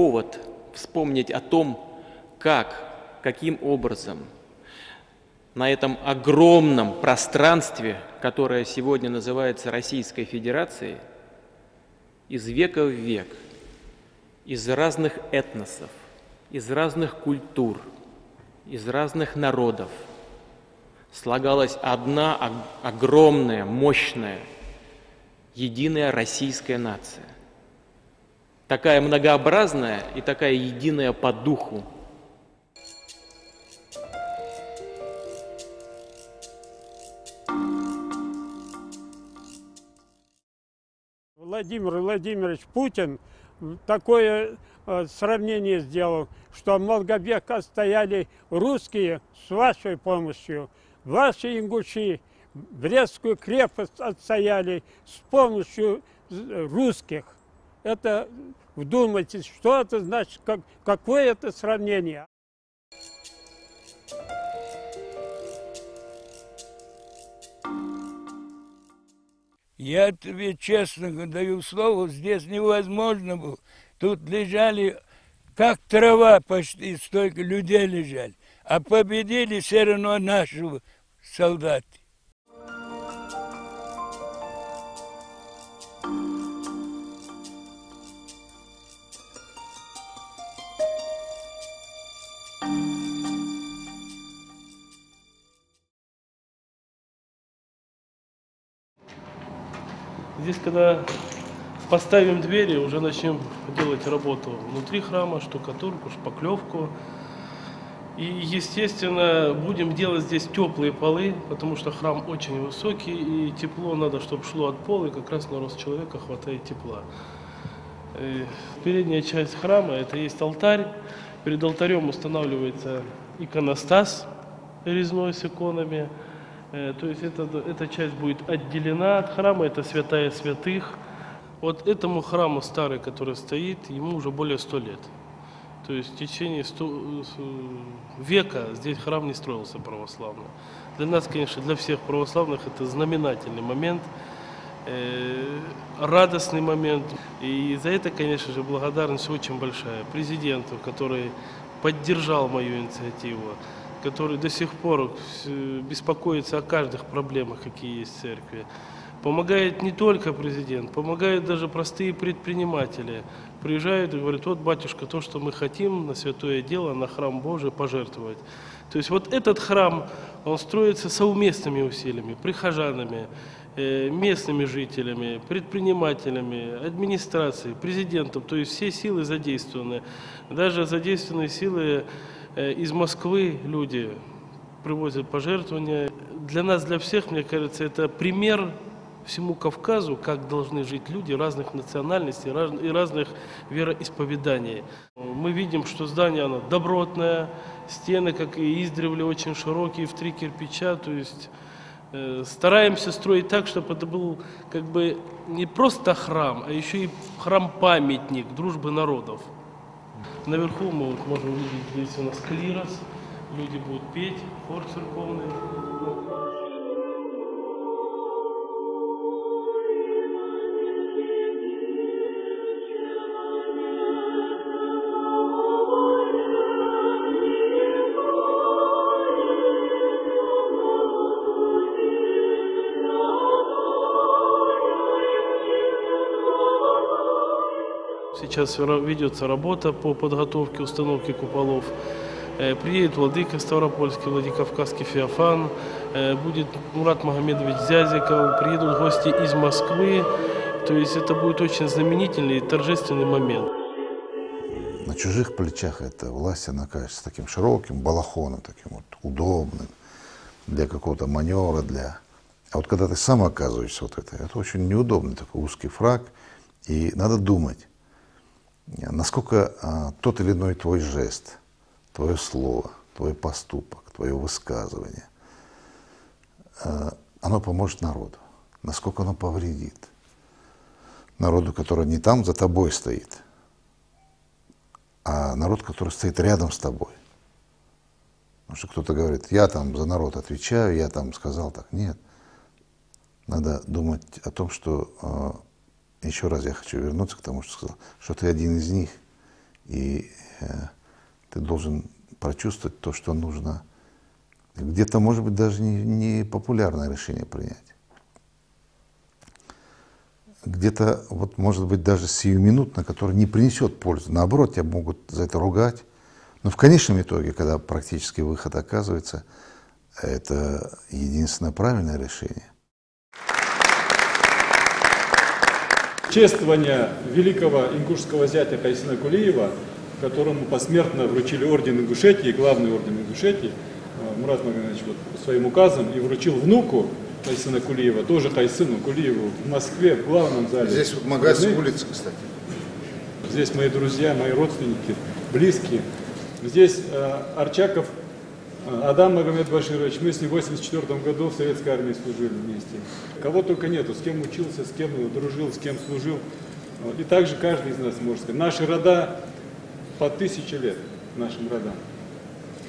повод вспомнить о том, каким образом на этом огромном пространстве, которое сегодня называется Российской Федерацией, из века в век, из разных этносов, из разных культур, из разных народов слагалась одна огромная, мощная, единая российская нация. Такая многообразная и такая единая по духу. Владимир Владимирович Путин такое сравнение сделал, что много века стояли русские с вашей помощью, ваши ингуши Брестскую крепость отстояли с помощью русских. Это, вдумайтесь, что это значит, какое это сравнение. Я тебе честно даю слово, здесь невозможно было. Тут лежали, как трава почти, столько людей лежали. А победили все равно наши солдаты. Здесь, когда поставим двери, уже начнем делать работу внутри храма, штукатурку, шпаклевку. И, естественно, будем делать здесь теплые полы, потому что храм очень высокий, и тепло надо, чтобы шло от пола, и как раз на рост человека хватает тепла. Передняя часть храма – это есть алтарь. Перед алтарем устанавливается иконостас резной с иконами. То есть эта часть будет отделена от храма, это святая святых. Вот этому храму старый, который стоит, ему уже более 100 лет. То есть в течение века здесь храм не строился православно. Для нас, конечно, для всех православных это знаменательный момент, радостный момент. И за это, конечно же, благодарность очень большая президенту, который поддержал мою инициативу, который до сих пор беспокоится о каждых проблемах, какие есть в церкви. Помогает не только президент, помогают даже простые предприниматели. Приезжают и говорят: вот, батюшка, то, что мы хотим на святое дело, на храм Божий пожертвовать. То есть вот этот храм, он строится совместными усилиями, прихожанами, местными жителями, предпринимателями, администрацией, президентом. То есть все силы задействованы. Даже задействованы силы из Москвы, люди привозят пожертвования. Для нас, для всех, мне кажется, это пример всему Кавказу, как должны жить люди разных национальностей и разных вероисповеданий. Мы видим, что здание оно добротное, стены, как и издревле, очень широкие, в 3 кирпича. То есть стараемся строить так, чтобы это был как бы не просто храм, а еще и храм-памятник дружбы народов. Наверху мы вот можем видеть, здесь у нас клирос, люди будут петь, хор церковный. Сейчас ведется работа по подготовке установки куполов. Приедет владыка Ставропольский, Владикавказский Феофан, будет Мурат Магомедович Зязиков, приедут гости из Москвы. То есть это будет очень знаменательный и торжественный момент. На чужих плечах эта власть, она кажется таким широким балахоном, таким вот удобным для какого-то маневра, А вот когда ты сам оказываешься это очень неудобный такой узкий фрак, и надо думать, насколько тот или иной твой жест, твое слово, твой поступок, твое высказывание, оно поможет народу, насколько оно повредит народу, который не там за тобой стоит, а народ, который стоит рядом с тобой. Потому что кто-то говорит: я там за народ отвечаю, я там сказал так. Нет. Надо думать о том, что, еще раз я хочу вернуться к тому, что сказал, что ты один из них. И ты должен прочувствовать то, что нужно. Где-то, может быть, даже не популярное решение принять. Где-то, вот, может быть, даже сиюминутно, которое не принесет пользы. Наоборот, тебя могут за это ругать. Но в конечном итоге, когда практически выход оказывается, это единственное правильное решение. Чествование великого ингушского зятя Кайсына Кулиева, которому посмертно вручили орден Ингушетии, главный орден Ингушетии, Мурат Магомедович вот своим указом и вручил внуку Кайсына Кулиева, тоже Кайсыну Кулиеву, в Москве, в главном зале. Здесь вот Магазин улица, кстати. Здесь мои друзья, мои родственники, близкие. Здесь Арчаков Адам Магомед Баширович, мы с ним в 1984 году в советской армии служили вместе. Кого только нету, с кем учился, с кем дружил, с кем служил. И также каждый из нас может сказать. Наши рода по 1000 лет, нашим родам.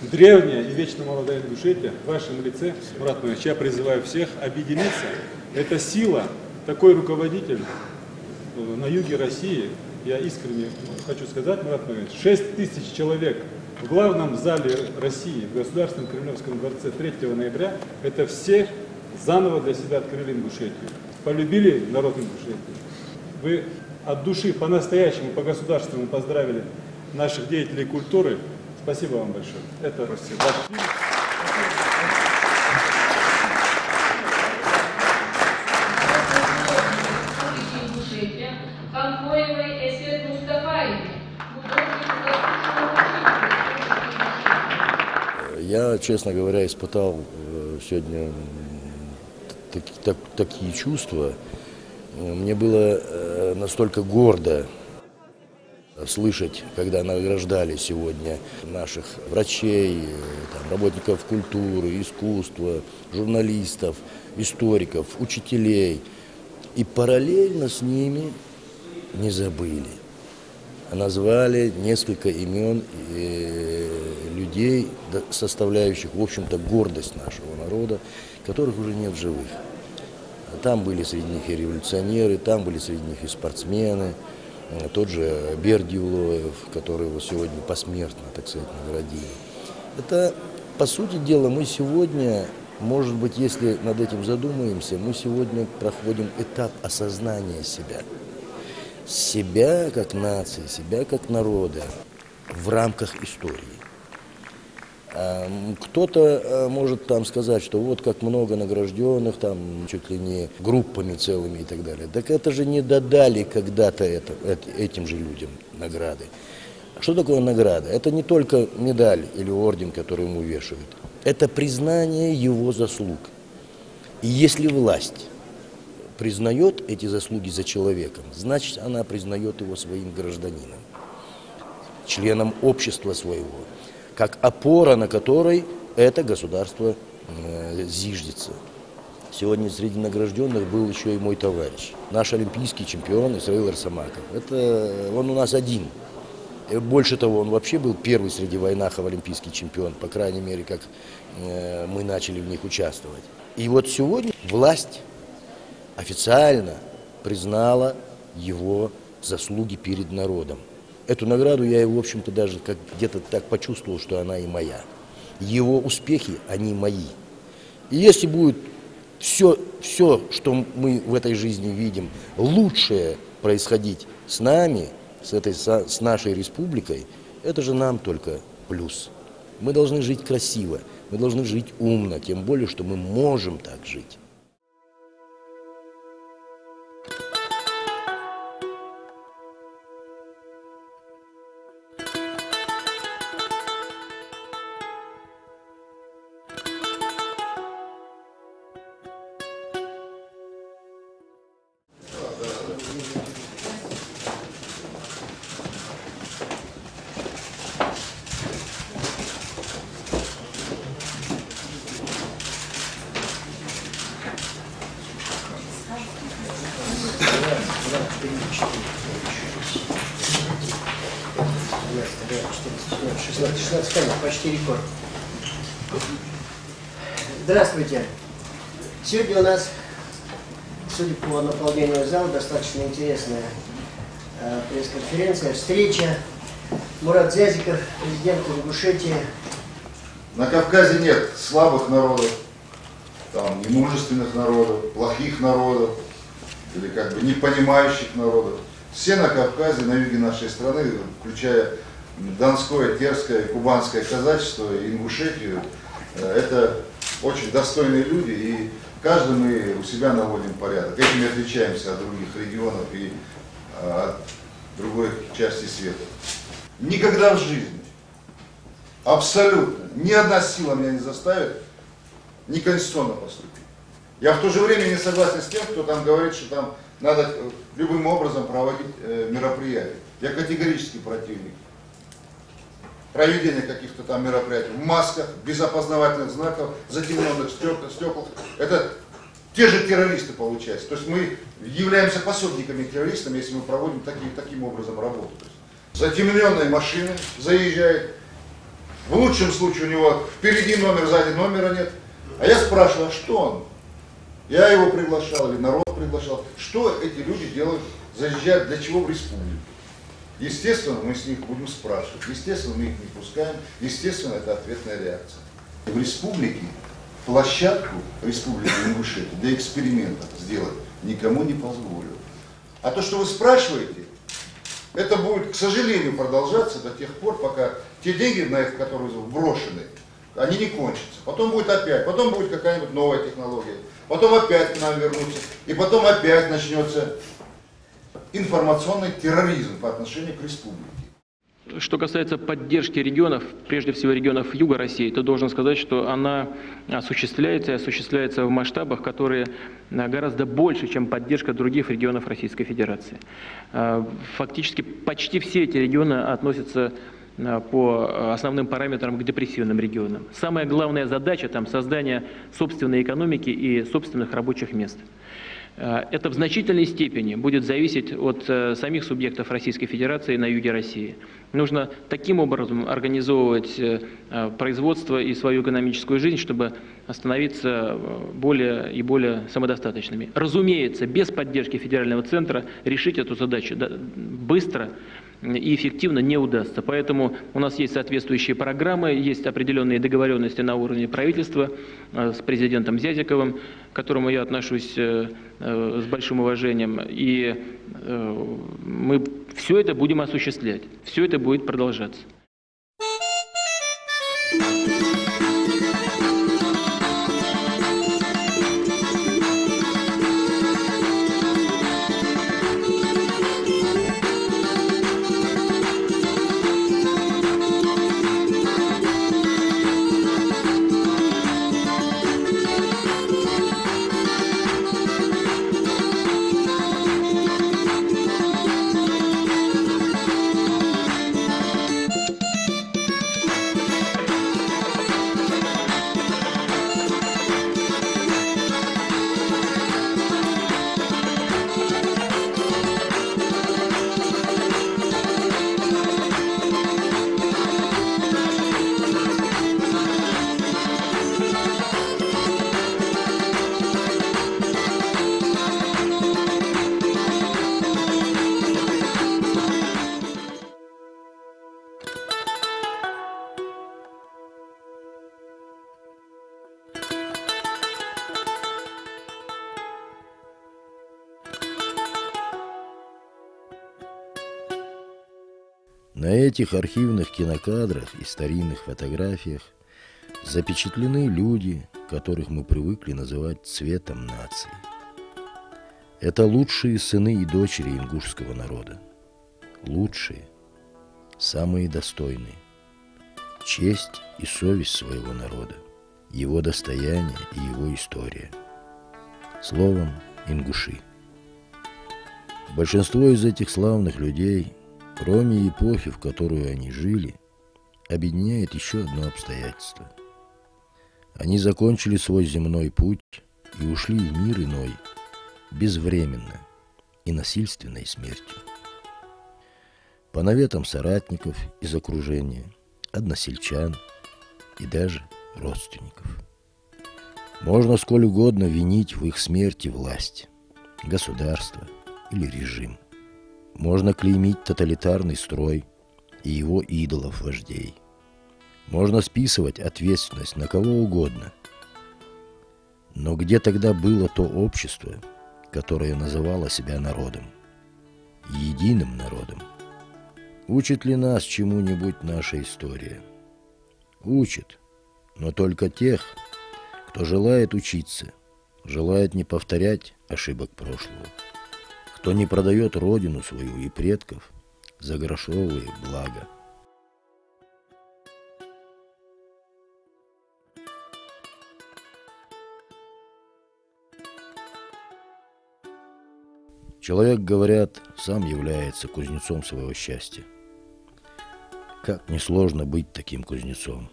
Древняя и вечно молодая Ингушетия в вашем лице, Мурат Магомедович, я призываю всех объединиться. Это сила, такой руководитель на юге России. Я искренне хочу сказать, Мурат Магомедович, 6000 человек в главном зале России, в Государственном Кремлевском дворце 3 ноября, это все заново для себя открыли Ингушетию. Полюбили народ Ингушетии. Вы от души по-настоящему, по-государственному поздравили наших деятелей культуры. Спасибо вам большое. Это ваш фильм. Я, честно говоря, испытал сегодня такие чувства. Мне было настолько гордо слышать, когда награждали сегодня наших врачей, работников культуры, искусства, журналистов, историков, учителей. И параллельно с ними не забыли. Назвали несколько имен людей, составляющих, в общем-то, гордость нашего народа, которых уже нет в живых. Там были среди них и революционеры, там были среди них и спортсмены, тот же Бердиулоев, которого сегодня посмертно, так сказать, наградили. Это, по сути дела, мы сегодня, может быть, если над этим задумаемся, мы сегодня проходим этап осознания себя. Себя как нации, себя как народа в рамках истории. Кто-то может там сказать, что вот как много награжденных, там чуть ли не группами целыми и так далее. Так это же не додали когда-то этим же людям награды. Что такое награда? Это не только медаль или орден, который ему вешают. Это признание его заслуг. И если власть признает эти заслуги за человеком, значит, она признает его своим гражданином, членом общества своего, как опора, на которой это государство зиждется. Сегодня среди награжденных был еще и мой товарищ, наш олимпийский чемпион Исраил Арсамаков. Он у нас один. И больше того, он вообще был первый среди войнахов олимпийский чемпион, по крайней мере, как мы начали в них участвовать. И вот сегодня власть официально признала его заслуги перед народом. Эту награду я, в общем-то, даже где-то так почувствовал, что она и моя. Его успехи, они мои. И если будет все, что мы в этой жизни видим, лучшее происходить с нами, с нашей республикой, это же нам только плюс. Мы должны жить красиво, мы должны жить умно, тем более, что мы можем так жить. Почти рекорд. Здравствуйте. Сегодня у нас, судя по наполнению зала, достаточно интересная пресс-конференция, встреча Мурат Зязиков, президент Ингушетии. На Кавказе нет слабых народов, там, немужественных народов, плохих народов или как бы не понимающих народов. Все на Кавказе, на юге нашей страны, включая Донское, Терское, Кубанское казачество и Ингушетию, это очень достойные люди, и каждый мы у себя наводим порядок. Этим мы отличаемся от других регионов и от другой части света. Никогда в жизни, абсолютно, ни одна сила меня не заставит неконституционно поступить. Я в то же время не согласен с тем, кто там говорит, что там надо любым образом проводить мероприятия. Я категорически противник проведения каких-то там мероприятий в масках, без опознавательных знаков, затемненных стеклах. Это те же террористы получаются. То есть мы являемся пособниками террористам, если мы проводим таким образом работу. Затемненные машины заезжают. В лучшем случае у него впереди номер, сзади номера нет. А я спрашиваю, а что он? Я его приглашал или народ приглашал. Что эти люди делают, заезжают, для чего в республику? Естественно, мы с них будем спрашивать. Естественно, мы их не пускаем. Естественно, это ответная реакция. В республике площадку Республики Ингушетия для эксперимента сделать никому не позволю. А то, что вы спрашиваете, это будет, к сожалению, продолжаться до тех пор, пока те деньги, на это, которые брошены, они не кончатся. Потом будет опять, потом будет какая-нибудь новая технология, потом опять к нам вернутся, и потом опять начнется информационный терроризм по отношению к республике. Что касается поддержки регионов, прежде всего регионов юга России, то должен сказать, что она осуществляется в масштабах, которые гораздо больше, чем поддержка других регионов Российской Федерации. Фактически почти все эти регионы относятся по основным параметрам к депрессивным регионам. Самая главная задача там создание собственной экономики и собственных рабочих мест. Это в значительной степени будет зависеть от самих субъектов Российской Федерации на юге России. Нужно таким образом организовывать производство и свою экономическую жизнь, чтобы становиться более и более самодостаточными. Разумеется, без поддержки федерального центра решить эту задачу быстро и эффективно не удастся. Поэтому у нас есть соответствующие программы, есть определенные договоренности на уровне правительства с президентом Зязиковым, к которому я отношусь с большим уважением. И мы все это будем осуществлять, все это будет продолжаться. На этих архивных кинокадрах и старинных фотографиях запечатлены люди, которых мы привыкли называть цветом нации. Это лучшие сыны и дочери ингушского народа. Лучшие, самые достойные. Честь и совесть своего народа, его достояние и его история. Словом, ингуши. Большинство из этих славных людей, кроме эпохи, в которую они жили, объединяет еще одно обстоятельство. Они закончили свой земной путь и ушли в мир иной, безвременно и насильственной смертью. По наветам соратников из окружения, односельчан и даже родственников. Можно сколь угодно винить в их смерти власть, государство или режим. Можно клеймить тоталитарный строй, и его идолов-вождей. Можно списывать ответственность на кого угодно. Но где тогда было то общество, которое называло себя народом? Единым народом? Учит ли нас чему-нибудь наша история? Учит, но только тех, кто желает учиться, желает не повторять ошибок прошлого, кто не продает родину свою и предков за грошовые блага. Человек, говорят, сам является кузнецом своего счастья. Как несложно быть таким кузнецом.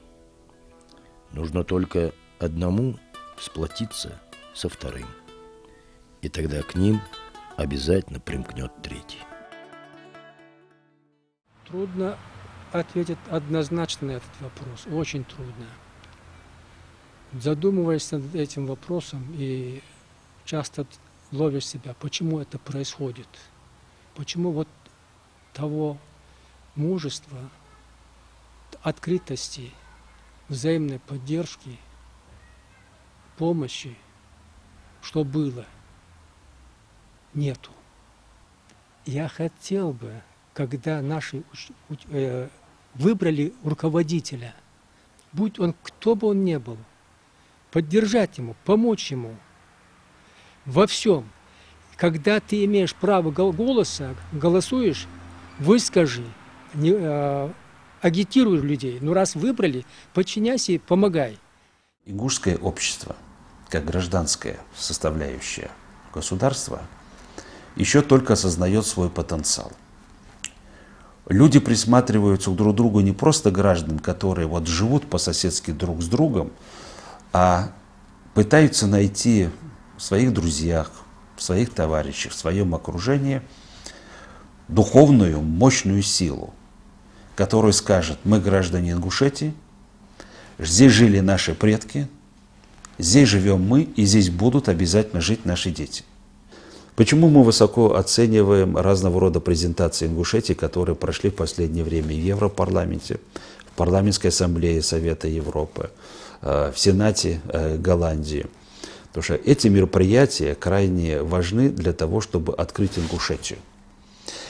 Нужно только одному сплотиться со вторым. И тогда к ним обязательно примкнет третий. Трудно ответить однозначно на этот вопрос. Очень трудно. Задумываясь над этим вопросом и часто ловишь себя, почему это происходит. Почему вот того мужества, открытости, взаимной поддержки, помощи, что было, нету. Я хотел бы, когда наши выбрали руководителя, будь он кто бы он ни был, поддержать ему, помочь ему во всем. Когда ты имеешь право голоса, голосуешь, выскажи, агитируй людей. Ну, раз выбрали, подчиняйся и помогай. Ингушское общество, как гражданская составляющая государства, еще только осознает свой потенциал. Люди присматриваются друг к другу не просто граждан, которые вот живут по-соседски друг с другом, а пытаются найти в своих друзьях, в своих товарищах, в своем окружении духовную, мощную силу, которая скажет: мы граждане Ингушетии, здесь жили наши предки, здесь живем мы, и здесь будут обязательно жить наши дети. Почему мы высоко оцениваем разного рода презентации Ингушетии, которые прошли в последнее время в Европарламенте, в Парламентской ассамблее Совета Европы, в Сенате Голландии? Потому что эти мероприятия крайне важны для того, чтобы открыть Ингушетию.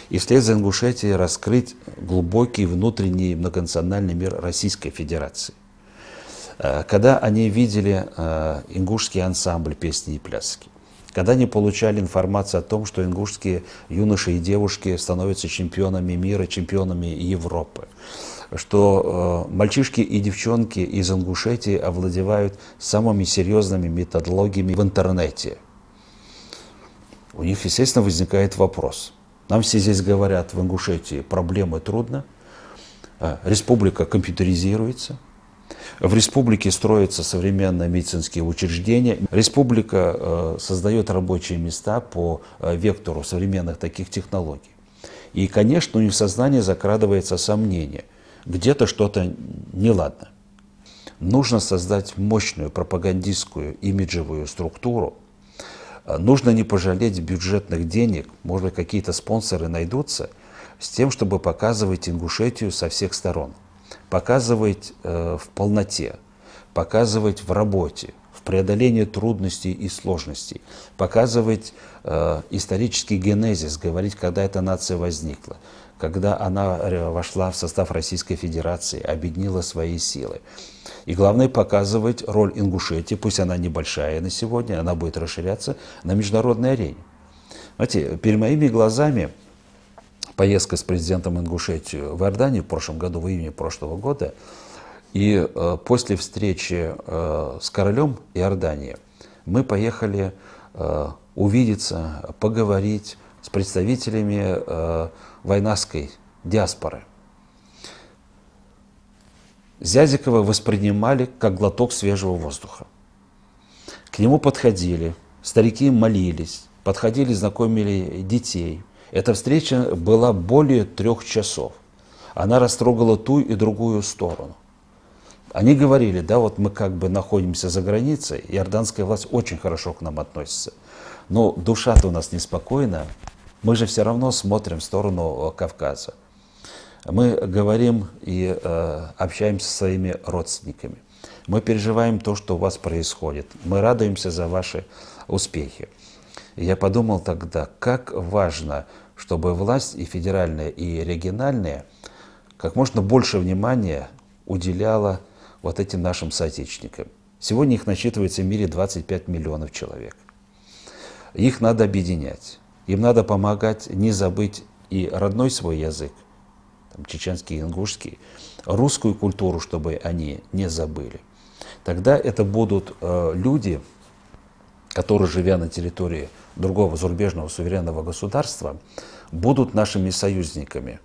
И вслед за Ингушетией раскрыть глубокий внутренний многонациональный мир Российской Федерации. Когда они видели ингушский ансамбль песни и пляски, когда они получали информацию о том, что ингушские юноши и девушки становятся чемпионами мира, чемпионами Европы, что мальчишки и девчонки из Ингушетии овладевают самыми серьезными методологиями в интернете, у них, естественно, возникает вопрос. Нам все здесь говорят, в Ингушетии проблемы трудно, республика компьютеризируется, в республике строятся современные медицинские учреждения, республика создает рабочие места по вектору современных таких технологий. И, конечно, у них в сознании закрадывается сомнение, где-то что-то неладно. Нужно создать мощную пропагандистскую имиджевую структуру. Нужно не пожалеть бюджетных денег, может быть, какие-то спонсоры найдутся, с тем, чтобы показывать Ингушетию со всех сторон. Показывать в полноте, показывать в работе, в преодолении трудностей и сложностей, показывать исторический генезис, говорить, когда эта нация возникла, когда она вошла в состав Российской Федерации, объединила свои силы. И главное, показывать роль Ингушетии, пусть она небольшая на сегодня, она будет расширяться на международной арене. Знаете, перед моими глазами поездка с президентом Ингушетии в Иорданию в прошлом году, в июне прошлого года, и после встречи с королем Иордании мы поехали увидеться, поговорить с представителями вайнахской диаспоры. Зязикова воспринимали как глоток свежего воздуха. К нему подходили, старики молились, подходили, знакомили детей. Эта встреча была более 3 часов. Она растрогала ту и другую сторону. Они говорили, да, вот мы как бы находимся за границей, иорданская власть очень хорошо к нам относится, но душа-то у нас неспокойна, мы же все равно смотрим в сторону Кавказа. Мы говорим и общаемся со своими родственниками. Мы переживаем то, что у вас происходит. Мы радуемся за ваши успехи. И я подумал тогда, как важно, чтобы власть и федеральная, и региональная как можно больше внимания уделяла вот этим нашим соотечественникам. Сегодня их насчитывается в мире 25 миллионов человек. Их надо объединять. Им надо помогать не забыть и родной свой язык, там, чеченский, ингушский, русскую культуру, чтобы они не забыли. Тогда это будут люди, которые, живя на территории другого зарубежного суверенного государства, будут нашими союзниками.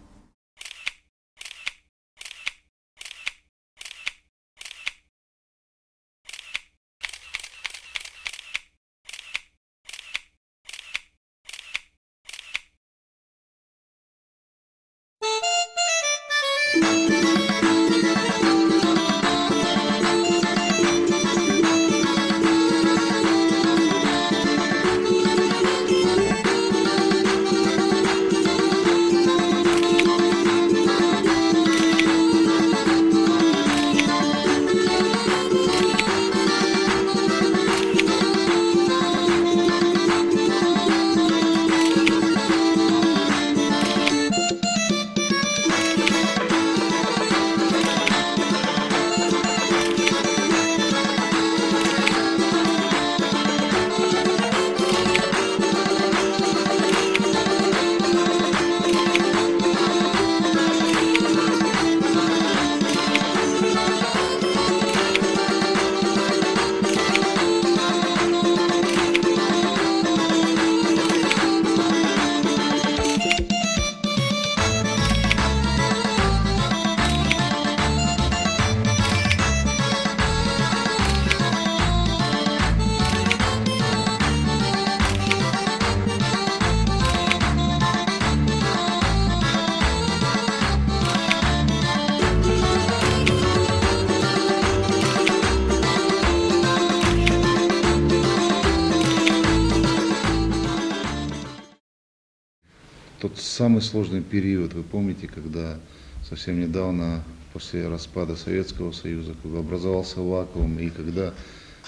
Тот самый сложный период, вы помните, когда совсем недавно, после распада Советского Союза, когда образовался вакуум, и когда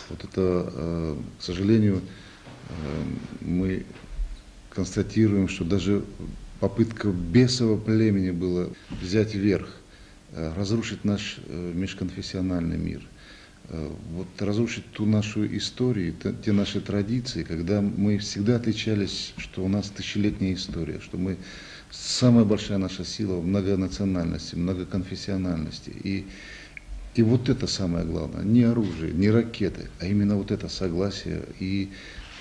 вот это, к сожалению, мы констатируем, что даже попытка бесового племени была взять верх, разрушить наш межконфессиональный мир. Вот разрушить ту нашу историю, те наши традиции, когда мы всегда отличались, что у нас тысячелетняя история, что мы самая большая наша сила в многонациональности, многоконфессиональности. И вот это самое главное, не оружие, не ракеты, а именно вот это согласие. И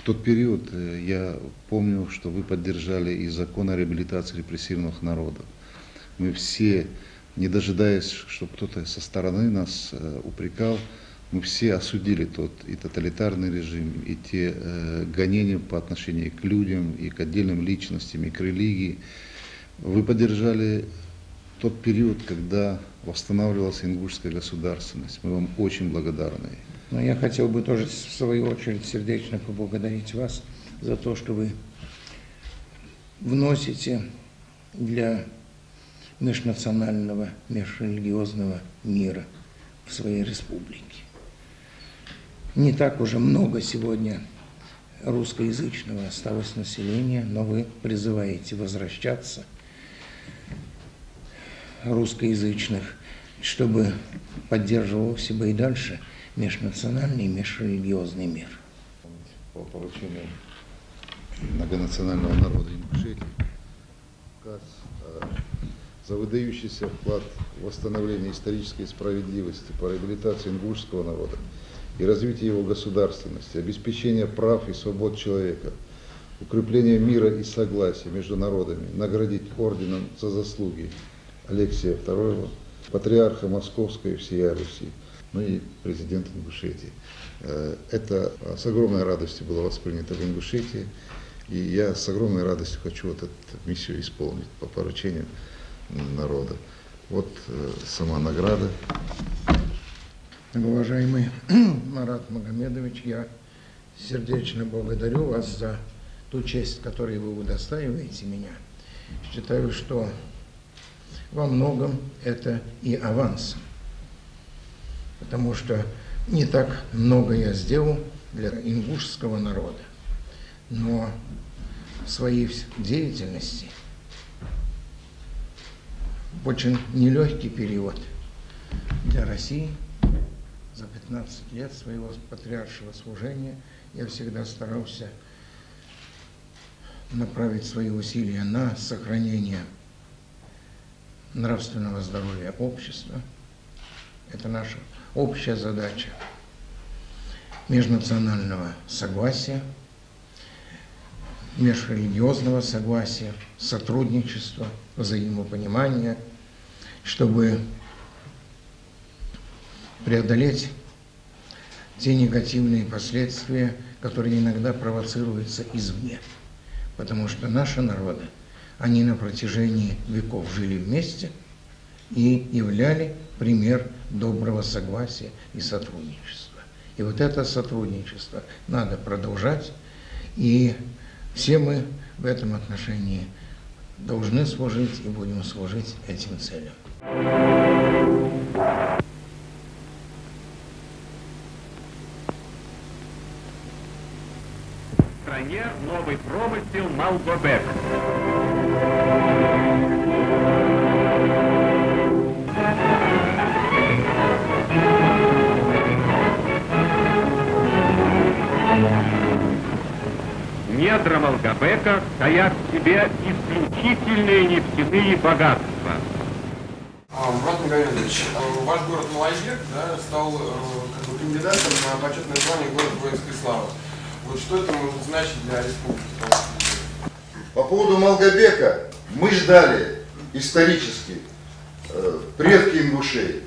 в тот период я помню, что вы поддержали и закон о реабилитации репрессированных народов. Мы все, не дожидаясь, чтобы кто-то со стороны нас упрекал, мы все осудили тот и тоталитарный режим, и те гонения по отношению к людям, и к отдельным личностям, и к религии. Вы поддержали тот период, когда восстанавливалась ингушская государственность. Мы вам очень благодарны. Но я хотел бы тоже, в свою очередь, сердечно поблагодарить вас за то, что вы вносите для межнационального, межрелигиозного мира в своей республике. Не так уже много сегодня русскоязычного осталось населения, но вы призываете возвращаться русскоязычных, чтобы поддерживался бы и дальше межнациональный и межрелигиозный мир. По поручению многонационального народа Ингушетии указ за выдающийся вклад в восстановление исторической справедливости по реабилитации ингушского народа и развитие его государственности, обеспечение прав и свобод человека, укрепление мира и согласия между народами, наградить орденом за заслуги Алексия II, патриарха Московской и всей Руси, ну и президента Ингушетии. Это с огромной радостью было воспринято в Ингушетии, и я с огромной радостью хочу вот эту миссию исполнить по поручению народа. Вот сама награда. Уважаемый Марат Магомедович, я сердечно благодарю вас за ту честь, которую вы удостаиваете меня. Считаю, что во многом это и аванс. Потому что не так много я сделал для ингушского народа. Но в своей деятельности в очень нелегкий период для России за 15 лет своего патриаршего служения я всегда старался направить свои усилия на сохранение нравственного здоровья общества. Это наша общая задача межнационального согласия, межрелигиозного согласия, сотрудничества, взаимопонимания, чтобы преодолеть те негативные последствия, которые иногда провоцируются извне. Потому что наши народы, они на протяжении веков жили вместе и являли пример доброго согласия и сотрудничества. И вот это сотрудничество надо продолжать, и все мы в этом отношении должны служить и будем служить этим целям. В стране новый промысел Малгобек. Недра Малгобека таят в себе исключительные нефтяные богатства. Мурат Магомедович, ваш город Малгобек, да, стал как бы кандидатом на почетное звание город воинской славы. Вот что это может значить для республики? По поводу Малгобека мы ждали исторически предки ингушей.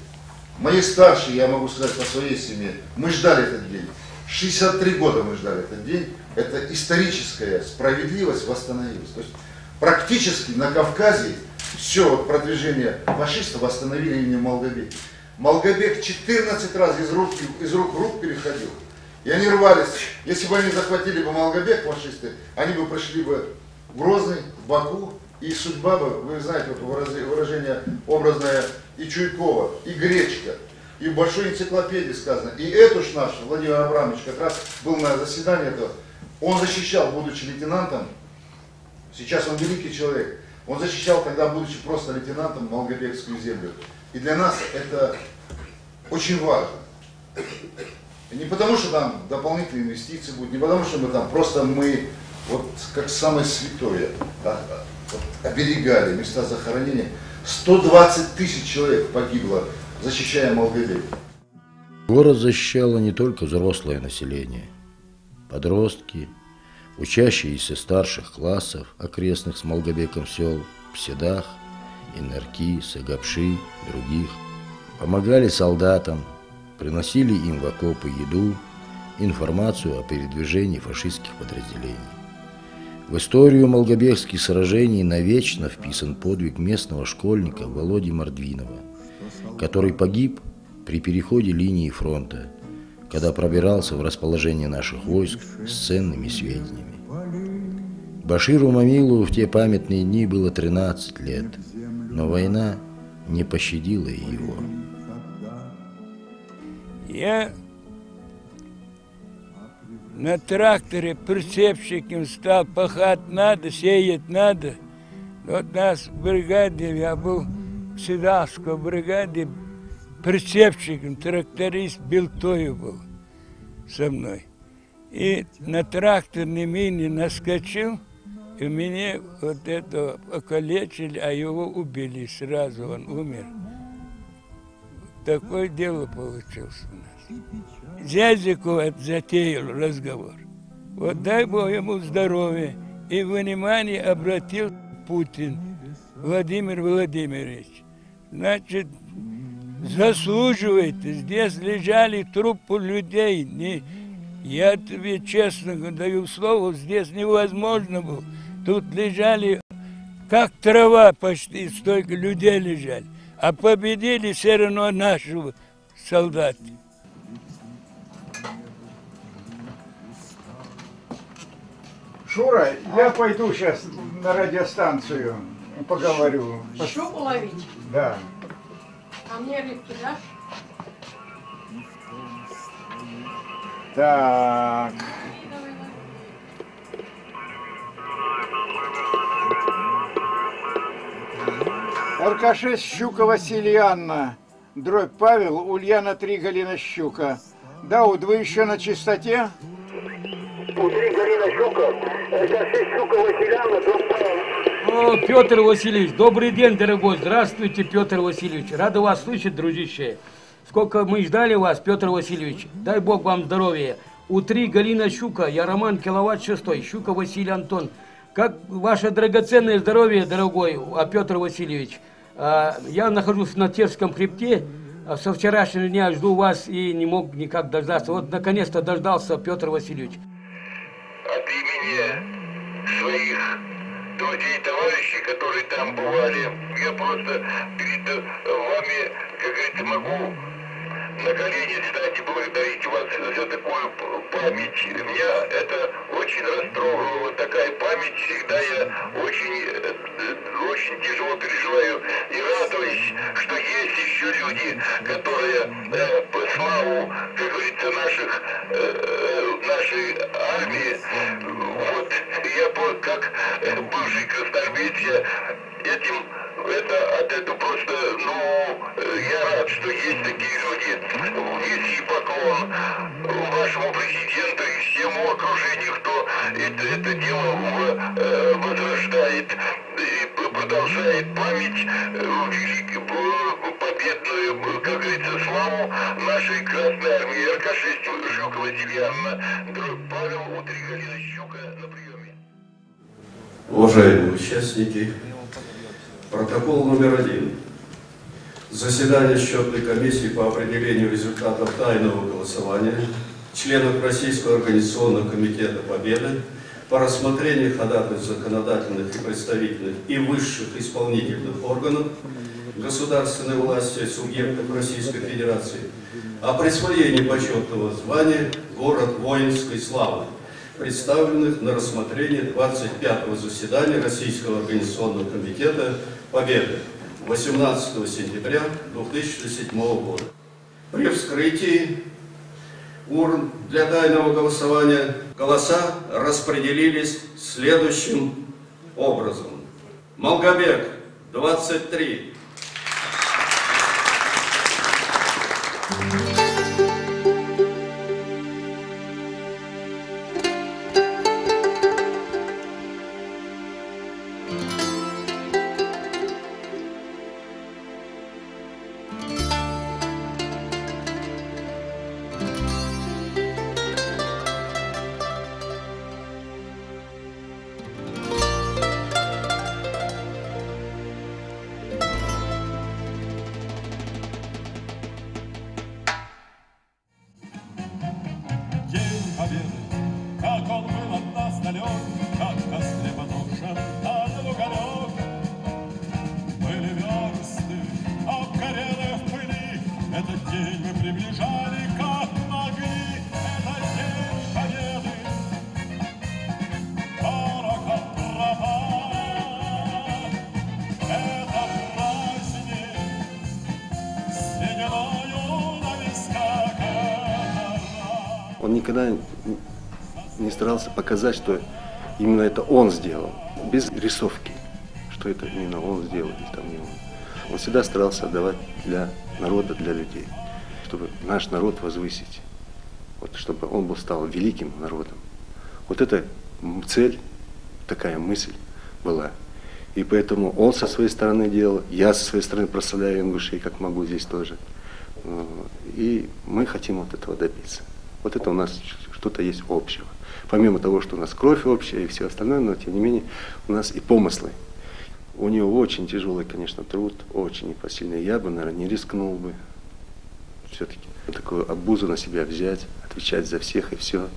Мои старшие, я могу сказать по своей семье, мы ждали этот день. 63 года мы ждали этот день. Это историческая справедливость восстановилась. То есть практически на Кавказе все вот продвижение фашистов восстановили именно Малгобек. Малгобек 14 раз из рук в руки переходил. И они рвались. Если бы они захватили бы Малгобек, фашисты, они бы прошли бы в Грозный, в Баку, и судьба бы, вы знаете, вот выражение образное, и Чуйкова, и Гречка, и в большой энциклопедии сказано. И Этуш наш, Владимир Абрамович, как раз был на заседании этого, он защищал, будучи лейтенантом, сейчас он великий человек, он защищал тогда, будучи просто лейтенантом, Малгобекскую землю. И для нас это очень важно. И не потому, что там дополнительные инвестиции будут, не потому, что мы там, просто мы, вот как самое святое, вот, оберегали места захоронения. 120 тысяч человек погибло, защищая Малгобек. Город защищало не только взрослое население. Подростки, учащиеся старших классов, окрестных с Малгобеком сел, Пседах, Иннарки, Сагапши, других, помогали солдатам, приносили им в окопы еду, информацию о передвижении фашистских подразделений. В историю малгобекских сражений навечно вписан подвиг местного школьника Володи Мордвинова, который погиб при переходе линии фронта, когда пробирался в расположение наших войск с ценными сведениями. Баширу Мамилу в те памятные дни было 13 лет, но война не пощадила и его. Я на тракторе прицепщиком стал, пахать надо, сеять надо. Вот нас в бригаде, я был в Седавской бригаде, прицепщиком, тракторист Белтою был со мной. И на тракторной мине наскочил, и меня вот это покалечили, а его убили сразу, он умер. Такое дело получилось у нас. Зязику затеял разговор. Вот дай Бог ему здоровья. И внимание обратил Путин Владимир Владимирович. Значит, заслуживает. Здесь лежали трупы людей. Я тебе честно даю слово, здесь невозможно было. Тут лежали, как трава почти, столько людей лежали. А победили все равно наши солдаты. Шура, я пойду сейчас на радиостанцию. Поговорю. Щуку ловить? Да. А мне рыбки дашь? Так. РК-6 Щука Васильянна. Дробь Павел, Ульяна 3, Галина Щука. Дауд, вы еще на чистоте? У 3 Галина Щука, РК-6 Щука Васильянна, дробь Павел. О, Петр Васильевич, добрый день, дорогой. Здравствуйте, Петр Васильевич. Рада вас слышать, дружище. Сколько мы ждали вас, Петр Васильевич. Дай Бог вам здоровья. У 3 Галина Щука, я Роман Киловатт 6, Щука Василий Антон. Как ваше драгоценное здоровье, дорогой Петр Васильевич? Я нахожусь на Терском хребте. Со вчерашнего дня жду вас и не мог никак дождаться. Вот наконец-то дождался, Петр Васильевич. От имени своих друзей, товарищей, которые там бывали, я просто перед вами, как говорится, могу на колени стать и благодарить вас за такую память. Меня это очень растрогало. Вот такая память всегда я очень тяжело переживаю. И радуюсь, что есть еще люди, которые по славу, как говорится, нашей армии, вот я как бывший красноармеец, это просто, я рад, что есть такие люди. Низкий поклон вашему президенту и всему окружению, кто это дело возрождает и продолжает память победную, как говорится, славу нашей Красной Армии. РК-6 Щука Васильянна, дробь Павел, у 3 Галина Щука на приеме. Уважаемые участники, протокол номер 1. Заседание счетной комиссии по определению результатов тайного голосования членов Российского организационного комитета Победы по рассмотрению ходатайств законодательных и представительных и высших исполнительных органов государственной власти субъектов Российской Федерации о присвоении почетного звания «Город воинской славы», представленных на рассмотрение 25-го заседания Российского организационного комитета Победы 18 сентября 2007 года. При вскрытии урн для тайного голосования голоса распределились следующим образом. Малгобек – 23. Он никогда не старался показать, что именно это он сделал, без рисовки, что это именно он сделал, или там не он. Он всегда старался отдавать для народа, для людей, чтобы наш народ возвысить, вот, чтобы он стал великим народом. Вот эта цель, такая мысль была. И поэтому он со своей стороны делал, я со своей стороны прославляю ингушей, как могу здесь тоже. И мы хотим вот этого добиться. Вот это у нас что-то есть общего. Помимо того, что у нас кровь общая и все остальное, но тем не менее у нас и помыслы. У него очень тяжелый, конечно, труд, очень непосильный. Я бы, наверное, не рискнул бы все-таки такую обузу на себя взять, отвечать за всех и все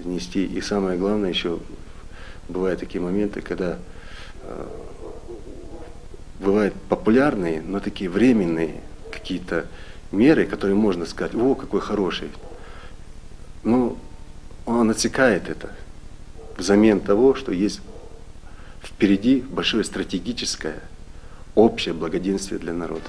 нести. И самое главное, еще бывают такие моменты, когда бывают популярные, но такие временные какие-то меры, которые можно сказать, о, какой хороший. Но он отсекает это взамен того, что есть впереди большое стратегическое, общее благоденствие для народа.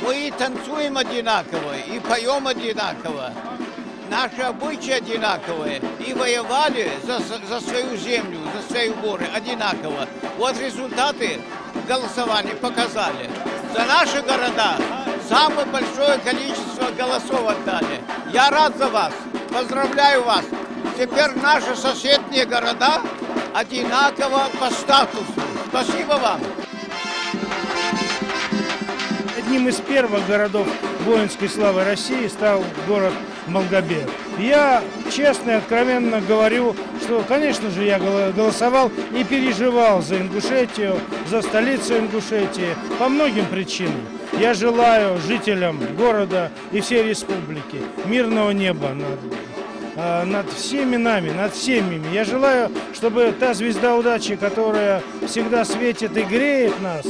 Мы танцуем одинаково и поем одинаково. Наши обычаи одинаковые. И воевали за свою землю, за свои горы одинаково. Вот результаты голосования показали. За наши города самое большое количество голосов отдали. Я рад за вас. Поздравляю вас. Теперь наши соседние города одинаково по статусу. Спасибо вам. Одним из первых городов воинской славы России стал город Малгобек. Я честно и откровенно говорю, что, конечно же, я голосовал и переживал за Ингушетию, за столицу Ингушетии по многим причинам. Я желаю жителям города и всей республики мирного неба над всеми нами, над всеми. Я желаю, чтобы та звезда удачи, которая всегда светит и греет нас,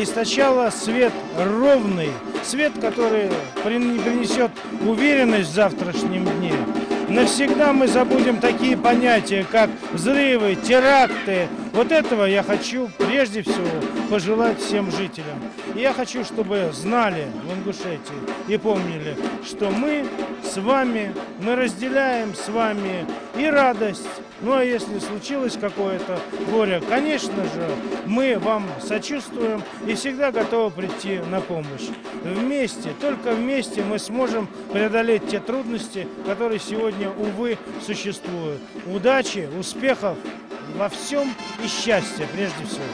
источала свет ровный, свет, который принесет уверенность в завтрашнем дне. Навсегда мы забудем такие понятия, как взрывы, теракты. Вот этого я хочу прежде всего пожелать всем жителям. И я хочу, чтобы знали в Ингушетии и помнили, что мы с вами, мы разделяем с вами и радость. Ну а если случилось какое-то горе, конечно же, мы вам сочувствуем и всегда готовы прийти на помощь. Вместе, только вместе мы сможем преодолеть те трудности, которые сегодня, увы, существуют. Удачи, успехов во всем и счастья прежде всего.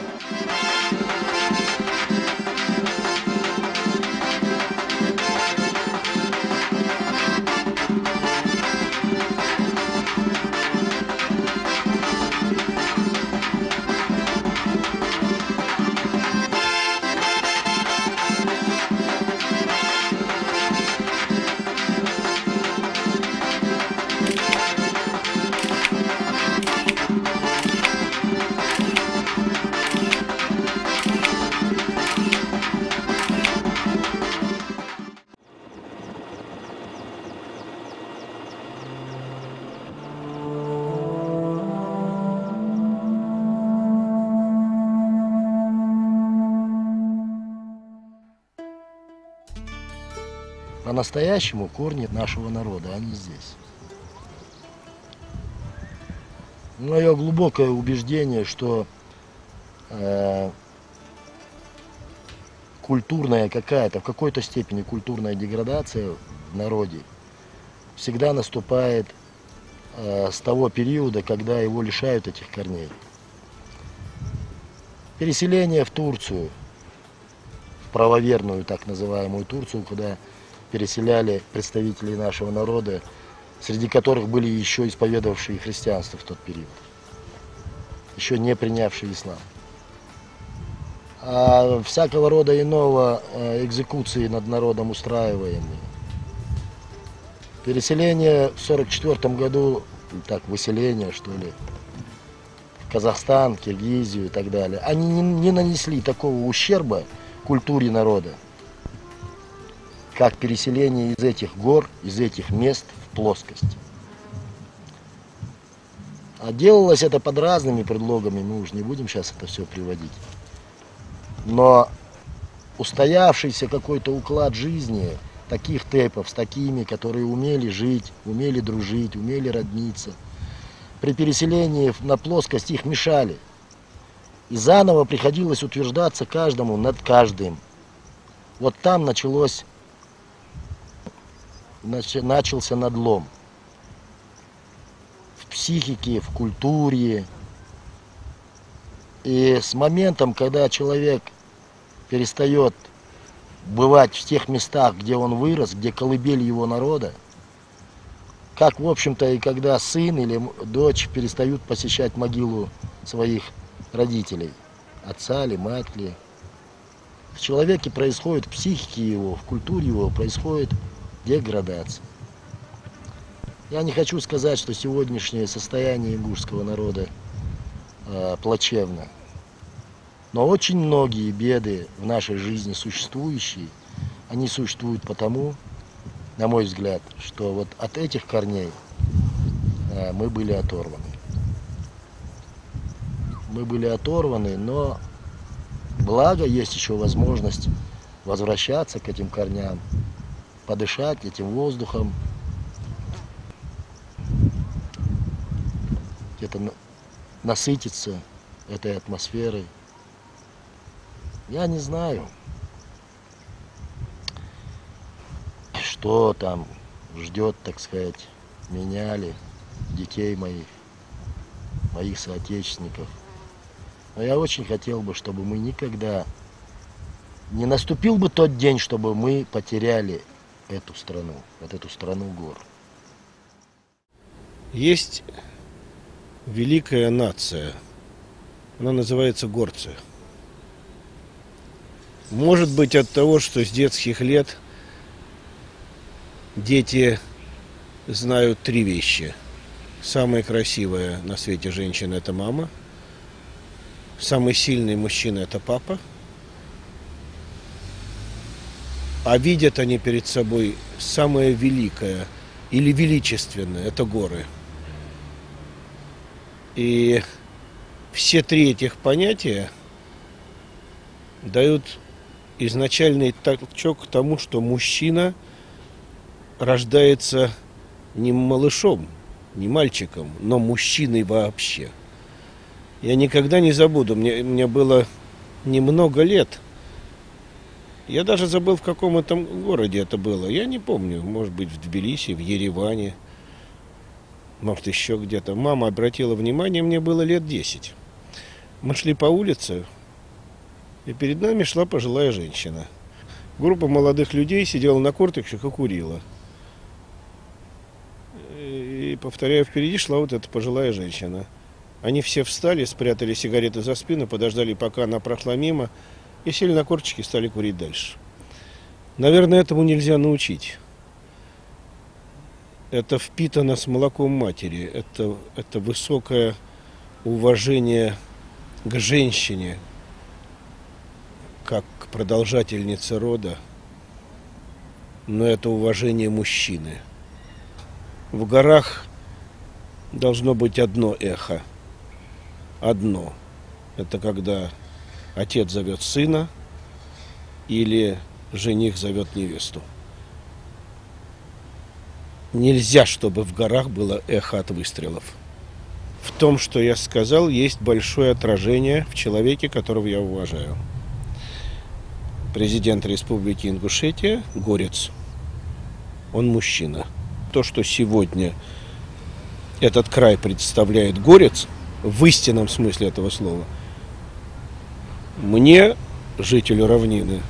По-настоящему корни нашего народа, они здесь. Мое глубокое убеждение, что культурная какая-то, в какой-то степени культурная деградация в народе всегда наступает с того периода, когда его лишают этих корней. Переселение в Турцию, в правоверную так называемую Турцию, куда переселяли представителей нашего народа, среди которых были еще исповедовавшие христианство в тот период, еще не принявшие ислам. А всякого рода иного экзекуции над народом устраиваемые. Переселение в 1944 году, так, выселение, что ли, в Казахстан, Киргизию и так далее, они не нанесли такого ущерба культуре народа, как переселение из этих гор, из этих мест в плоскость. А делалось это под разными предлогами, мы уж не будем сейчас это все приводить. Но устоявшийся какой-то уклад жизни таких тейпов с такими, которые умели жить, умели дружить, умели родниться, при переселении на плоскость их мешали. И заново приходилось утверждаться каждому над каждым. Вот там начался надлом. В психике, в культуре. И с моментом, когда человек перестает бывать в тех местах, где он вырос, где колыбель его народа. Как, в общем-то, и когда сын или дочь перестают посещать могилу своих родителей, отца или мать ли. В человеке происходит, в психике его, в культуре его происходит деградация. Я не хочу сказать, что сегодняшнее состояние ингушского народа плачевно. Но очень многие беды в нашей жизни существующие, они существуют потому, на мой взгляд, что вот от этих корней мы были оторваны. Мы были оторваны, но благо есть еще возможность возвращаться к этим корням, подышать этим воздухом, где-то насытиться этой атмосферой. Я не знаю, что там ждет, так сказать, меня ли, детей моих соотечественников. Но я очень хотел бы, чтобы мы никогда не наступил бы тот день, чтобы мы потеряли эту страну, вот эту страну гор. Есть великая нация, она называется горцы. Может быть, от того, что с детских лет дети знают три вещи. Самая красивая на свете женщина – это мама. Самый сильный мужчина – это папа. А видят они перед собой самое великое или величественное – это горы. И все три этих понятия дают изначальный толчок к тому, что мужчина рождается не малышом, не мальчиком, но мужчиной вообще. Я никогда не забуду, мне было немного лет. Я даже забыл, в каком этом городе это было. Я не помню, может быть, в Тбилиси, в Ереване, может, еще где-то. Мама обратила внимание, мне было лет 10. Мы шли по улице, и перед нами шла пожилая женщина. Группа молодых людей сидела на корточках и курила. И, повторяю, впереди шла вот эта пожилая женщина. Они все встали, спрятали сигареты за спину, подождали, пока она прошла мимо, и сели на корточки и стали курить дальше. Наверное, этому нельзя научить. Это впитано с молоком матери. Это высокое уважение к женщине, как к продолжательнице рода, но это уважение мужчины. В горах должно быть одно эхо. Одно. Это когда отец зовет сына или жених зовет невесту. Нельзя, чтобы в горах было эхо от выстрелов. В том, что я сказал, есть большое отражение в человеке, которого я уважаю. Президент Республики Ингушетия – горец. Он мужчина. То, что сегодня этот край представляет горец, в истинном смысле этого слова, мне, жителю равнины,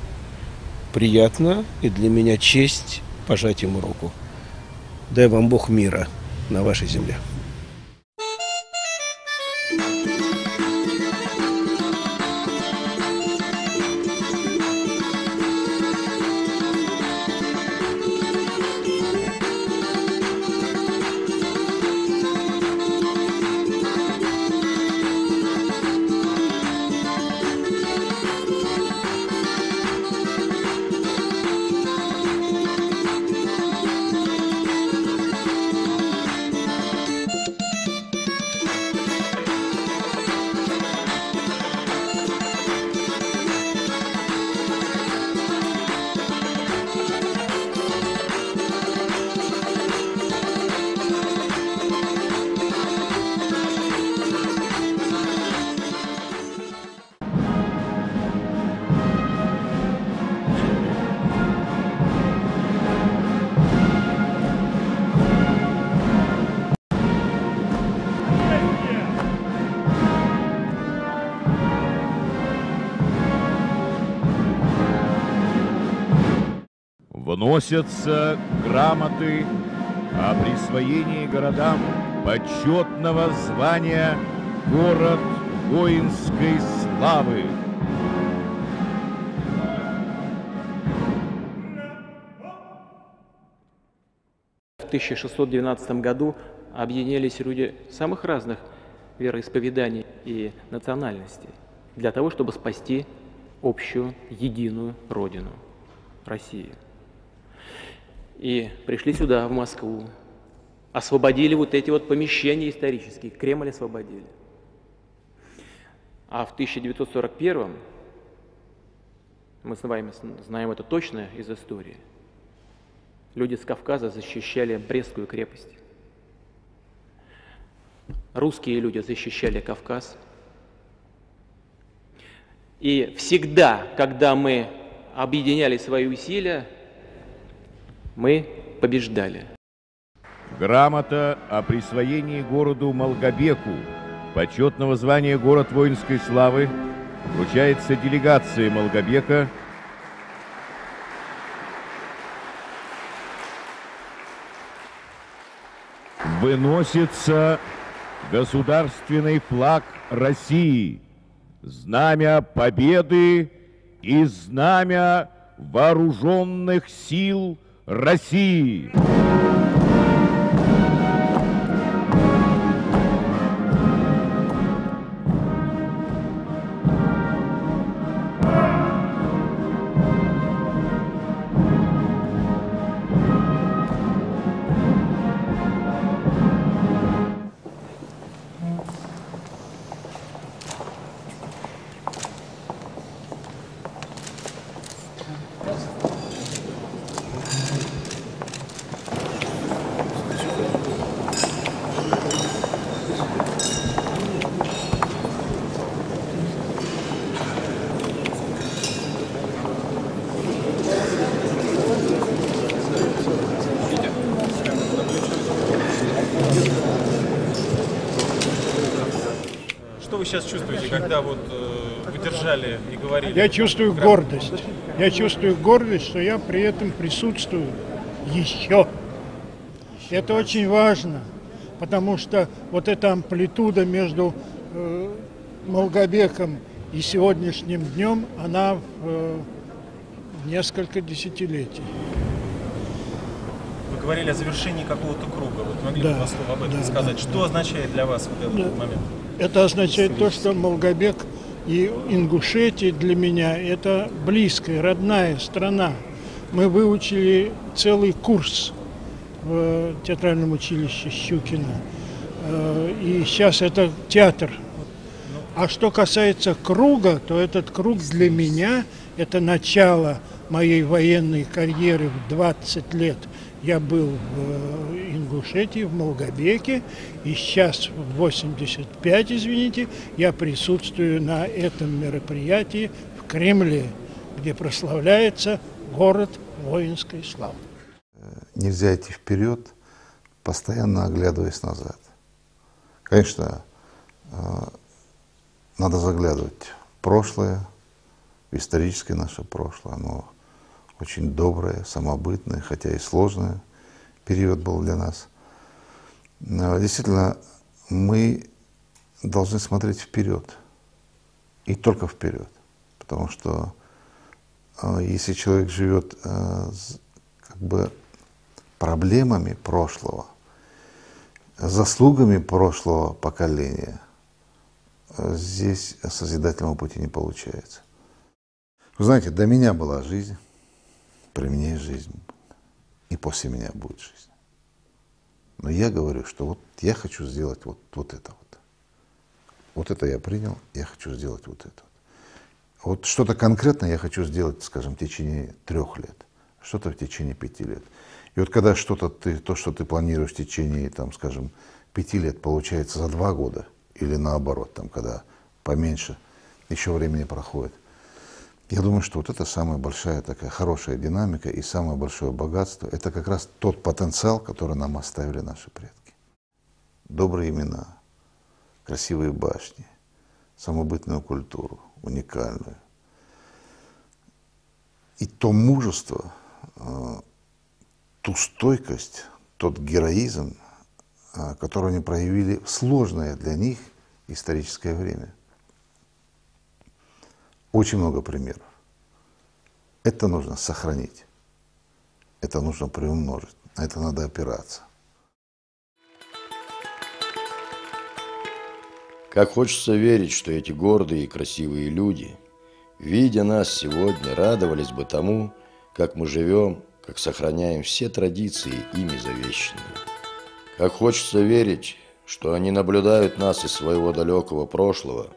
приятно и для меня честь пожать ему руку. Дай вам Бог мира на вашей земле. Вносятся грамоты о присвоении городам почетного звания «Город воинской славы». В 1612 году объединялись люди самых разных вероисповеданий и национальностей для того, чтобы спасти общую, единую родину – Россию. И пришли сюда, в Москву, освободили вот эти вот помещения исторические, Кремль освободили. А в 1941, мы с вами знаем это точно из истории, люди с Кавказа защищали Брестскую крепость. Русские люди защищали Кавказ. И всегда, когда мы объединяли свои усилия, мы побеждали. Грамота о присвоении городу Малгобеку почетного звания «Город воинской славы» вручается делегации Малгобека выносится государственный флаг России, знамя победы и знамя вооруженных сил России. Что вы сейчас чувствуете, когда вот вы держали и говорили? Я чувствую гордость. Я чувствую гордость, что я при этом присутствую еще. Это очень важно, потому что вот эта амплитуда между Малгобеком и сегодняшним днем, она несколько десятилетий. Вы говорили о завершении какого-то круга. Вот могли бы два слова об этом сказать? Что означает для вас вот этот момент? Это означает то, что Малгобек и Ингушетия для меня – это близкая, родная страна. Мы выучили целый курс в театральном училище Щукина. И сейчас это театр. А что касается круга, то этот круг для меня – это начало моей военной карьеры в 20 лет. Я был в Ингушетии, в Малгобеке, и сейчас в 85, извините, я присутствую на этом мероприятии в Кремле, где прославляется город воинской славы. Нельзя идти вперед, постоянно оглядываясь назад. Конечно, надо заглядывать в прошлое, в историческое наше прошлое. Оно очень доброе, самобытное, хотя и сложный период был для нас. Но действительно, мы должны смотреть вперед. И только вперед. Потому что если человек живет как бы проблемами прошлого, заслугами прошлого поколения, здесь созидательного пути не получается. Вы знаете, до меня была жизнь, при мне есть жизнь, и после меня будет жизнь. Но я говорю, что вот я хочу сделать вот это вот. Вот это я принял, я хочу сделать вот это. Вот что-то конкретное я хочу сделать, скажем, в течение 3 лет, что-то в течение 5 лет. И вот когда что-то то, что ты планируешь в течение, там, скажем, 5 лет, получается за 2 года, или наоборот, там, когда поменьше, еще времени проходит. Я думаю, что вот это самая большая такая хорошая динамика и самое большое богатство. Это как раз тот потенциал, который нам оставили наши предки. Добрые имена, красивые башни, самобытную культуру, уникальную. И то мужество, ту стойкость, тот героизм, который они проявили в сложное для них историческое время. Очень много примеров. Это нужно сохранить, это нужно приумножить, на это надо опираться. Как хочется верить, что эти гордые и красивые люди, видя нас сегодня, радовались бы тому, как мы живем, как сохраняем все традиции, ими завещанные. Как хочется верить, что они наблюдают нас из своего далекого прошлого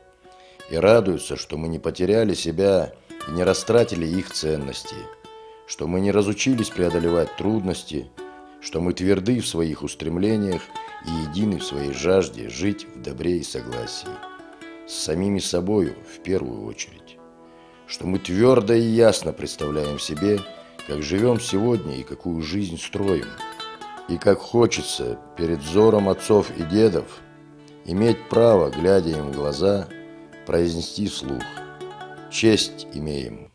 и радуются, что мы не потеряли себя и не растратили их ценности, что мы не разучились преодолевать трудности, что мы тверды в своих устремлениях и едины в своей жажде жить в добре и согласии, с самими собою в первую очередь, что мы твердо и ясно представляем себе, как живем сегодня и какую жизнь строим, и как хочется перед взором отцов и дедов иметь право, глядя им в глаза, произнести вслух: «Честь имеем».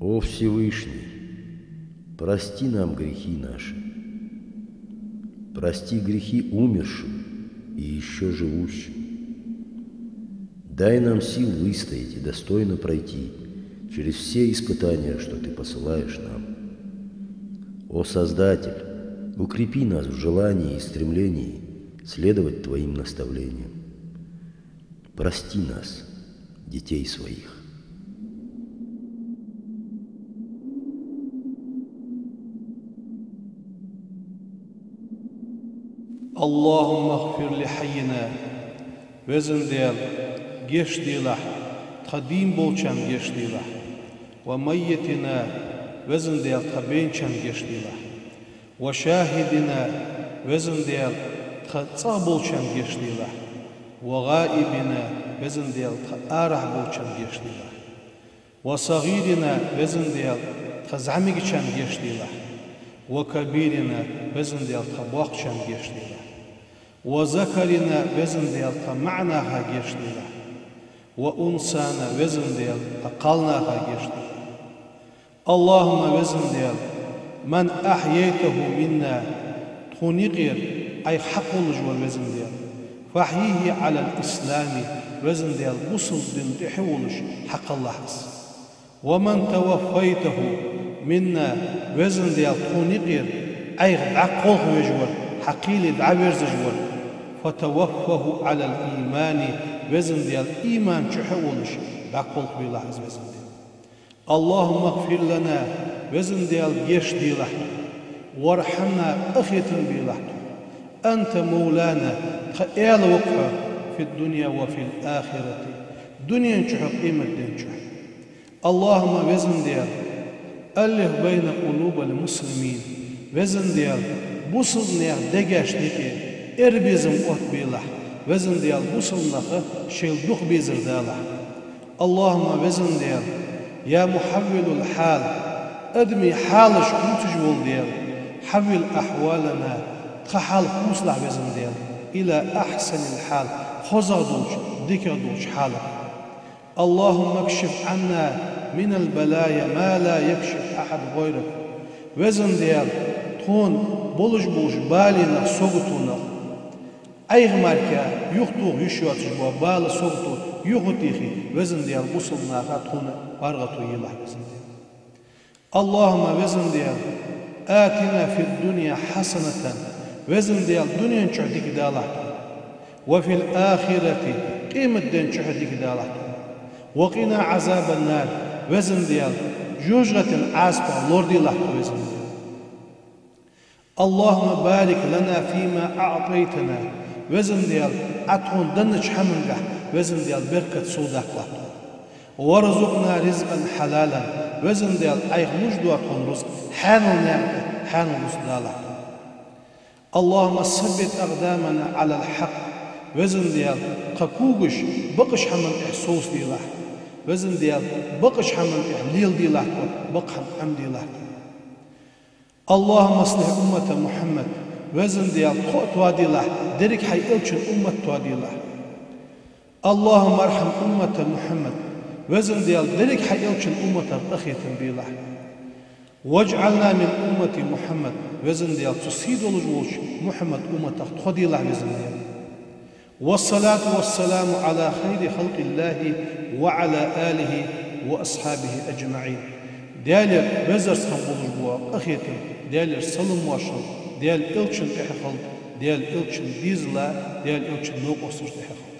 О Всевышний, прости нам грехи наши, прости грехи умершим и еще живущим. Дай нам сил выстоять и достойно пройти через все испытания, что Ты посылаешь нам. О Создатель, укрепи нас в желании и стремлении следовать Твоим наставлениям. Прости нас, детей своих. اللهم اغفر لحينا وزن ديال جيش ديلح تقديم بولشان جيش ديلح وميتنا وزن ديال تقبينشان جيش ديلح وشاهدنا وزن ديال تقصى بولشان جيش ديلح وغائبنا وزن ديال تقارح بولشان جيش ديلح وصغيرنا وزن ديال تقزعميشان جيش ديلح وكبيرنا وزن ديال تقبوقشان جيش ديلح وذكرنا وزن ديال معناها جيشتنا وأنسانا وزن ديال أقلناها جيشتنا اللهم وزن ديال من أحييته منا تخنقر أي حق الجوال وزن ديال فأحييه على الإسلام وزن ديال بصل دين تحولش حق الله حس ومن توفيته منا وزن ديال تخنقر أي عقل وجوال حقيل دعوير زجوال فتوفه على الإيمان وزن ديال إيمان تحولش بعقل بالله عز وجل اللهم اغفر لنا وزن ديال جيش ديال وارحمنا أخية بالله أنت مولانا خيال وقفة في الدنيا وفي الآخرة دنيا تحق قيمة دين تحق اللهم وزن ديال ألف بين قلوب المسلمين وزن ديال بوصل نير دقاش ديكي إربيزم قوت بيلح وزن ديال بوصل نخ شيل دوخ بيزر دالح اللهم وزن ديال يا محول الحال أدمي حالش كنتجول ديال حول أحوالنا تخحال خوصلع بزن ديال إلى أحسن الحال خزادوش ديكادوش حالة اللهم اكشف عنا من البلايا ما لا يكشف أحد غيرك وزن ديال تون بولش بوش بالينا سوغتونا أيغماركا يختوغ يشواتش بوا بالا سوغتو يغتيخي وزن ديال بوصلنا خاتون بارغتو يلا وزن ديال اللهم وزن ديال آتنا في الدنيا حسنة وزن ديال دنيا نشعدك دالحتو وفي الآخرة قيمة دين نشعدك دالحتو وقنا عذاب النار وزن ديال جوجغة العاسبة لوردي لحتو وزن ديال اللهم بارك لنا فيما أعطيتنا وزن ديال أتون دنش حمنجح وزن ديال بركة صودك لحتو ورزقنا رزقا حلالا وزن ديال أيغ مجدو أتون رزق حانو نعمة حانو رزق دالحتو اللهم ثبت أقدامنا على الحق وزن ديال قكوغش بقش حمن إحسوس دي لح وزن ديال بقش حمن إحليل دي لح بقحم عمدي لح اللهم اصلح أمة محمد وزن ديال قوت وادي لح درك حي إلشن أمة وادي لح اللهم ارحم أمة محمد وزن ديال درك حي إلشن أمة أخية بي لح واجعلنا من أمة محمد وزن ديال تصيد الجوش محمد أمة تخدي الله وزن ديال والصلاة والسلام على خير خلق الله وعلى آله وأصحابه أجمعين ديال وزر سخبول جوا أخيتم ديال سلم واشل ديال إلشن إحفل ديال إلشن ديزلا ديال إلشن نوق وصوش إحفل